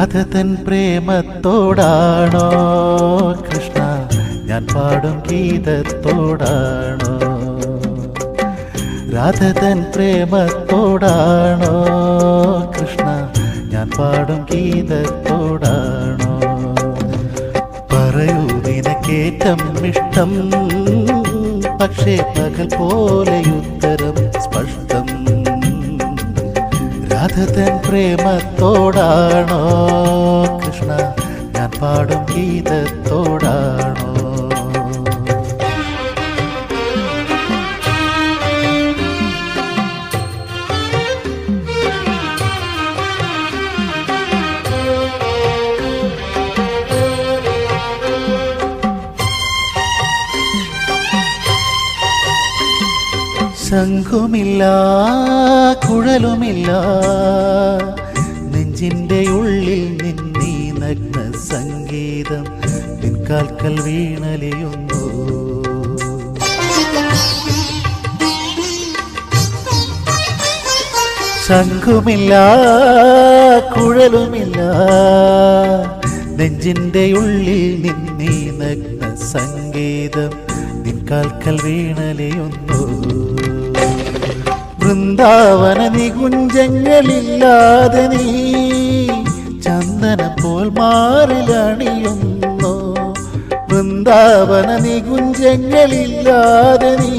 രാധതൻ പ്രേമത്തോടാണോ കൃഷ്ണ ഞാൻ പാടും ഗീതത്തോടാണോ? രാധതൻ പ്രേമത്തോടാണോ കൃഷ്ണ ഞാൻ പാടും ഗീതത്തോടാണോ? പറയൂ നിനക്കേറ്റം ഇഷ്ടം, പക്ഷേ പകൽ പോലെ ഉത്തരം സ്പഷ്ടം. രാധതൻ പ്രേമത്തോടാണോ കൃഷ്ണ ഞാൻ പാടും ഗീതത്തോടാണോ? ശംഖുമില്ല കുഴലുമില്ല, നെഞ്ചിൻ്റെ ഉള്ളിൽ നിന്നീ നഗ്ന സംഗീതം നിൻകാൽക്കൽ വീണലിയുന്നു. ശംഖുമില്ല കുഴലുമില്ല, നെഞ്ചിൻ്റെ ഉള്ളിൽ നിന്നീ നഗ്ന സംഗീതം നിൻകാൽക്കൽ വീണലിയുന്നു. വൃന്ദാവന നികുഞ്ചങ്ങളില്ലാതെ നീ ചന്ദന പോൽ മാറിലണിയുന്നു. വൃന്ദാവന നികുഞ്ചങ്ങളില്ലാതെ നീ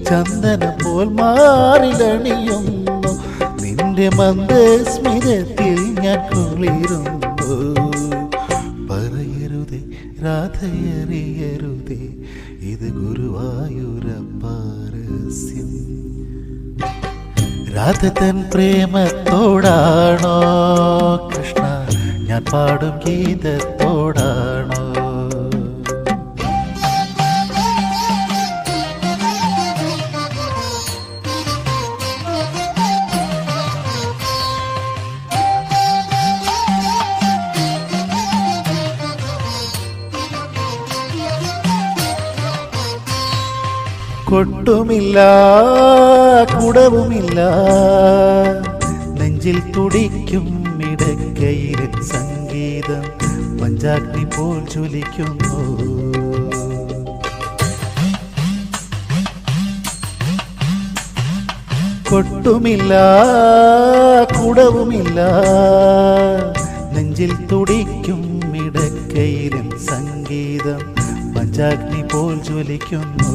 ചന്ദന പോൽ മാറിലണിയുന്നു. നിന്റെ മന്ദസ്മിതത്തിൽ ഞാൻ കുളിരുന്നു. പറയരുതേ രാധയറിയരുതേ, ഇത് ഗുരുവായൂരപ്പരസ്യം. രാധതൻ പ്രേമത്തോടാണോ കൃഷ്ണ ഞാൻ പാടും ഗീതത്തോടാണോ? കൊട്ടുമില്ല കുടവുമില്ല, നെഞ്ചിൽ തുടിക്കും ഇടക്കയിലെ സംഗീതം പഞ്ചാഗ്നി പോൽ ജ്വലിക്കുന്നു. കൊട്ടുമില്ല കുടവുമില്ല, നെഞ്ചിൽ തുടിക്കും ഇടക്കയിലെ സംഗീതം പഞ്ചാഗ്നി പോൽ ജ്വലിക്കുന്നു.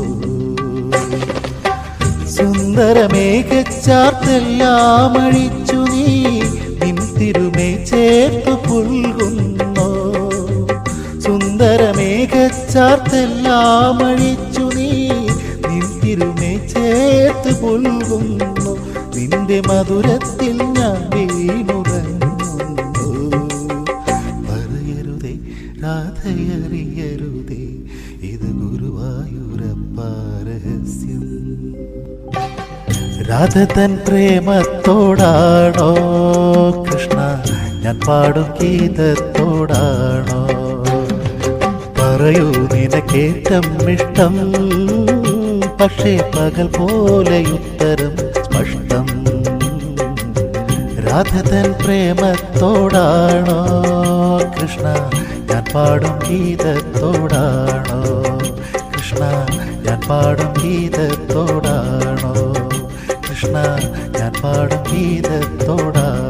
സുന്ദരമേഘച്ചാർത്തെല്ലാം അഴിച്ചു നീ നിൻ തിരുമേ ചേർത്തു പുൽകുന്നു. സുന്ദരമേഘച്ചാർത്തെല്ലാം അഴിച്ചു നീ നിൻ തിരുമേ ചേർത്ത് പുൽകുന്നു. നിന്റെ മധുരത്തിൽ ഞാൻ വീണുറങ്ങുന്നു. പറയരുതേ രാധയറിയരുതേ, ഇത് ഗുരുവായൂരപ്പരസ്യം. രാധതൻ പ്രേമത്തോടാണോ കൃഷ്ണ ഞാൻ പാടും ഗീതത്തോടാണോ? പറയൂ നിനക്കേറ്റം ഇഷ്ടം, പക്ഷേ പകൽ പോലെ ഉത്തരം സ്പഷ്ടം. രാധതൻ പ്രേമത്തോടാണോ കൃഷ്ണ ഞാൻ പാടും ഗീതത്തോടാണോ? കൃഷ്ണ ഞാൻ പാടും ഗീതത്തോടാണോ? കൃഷ്ണ ഞാൻ പാടും ഗീതത്തോടാണോ?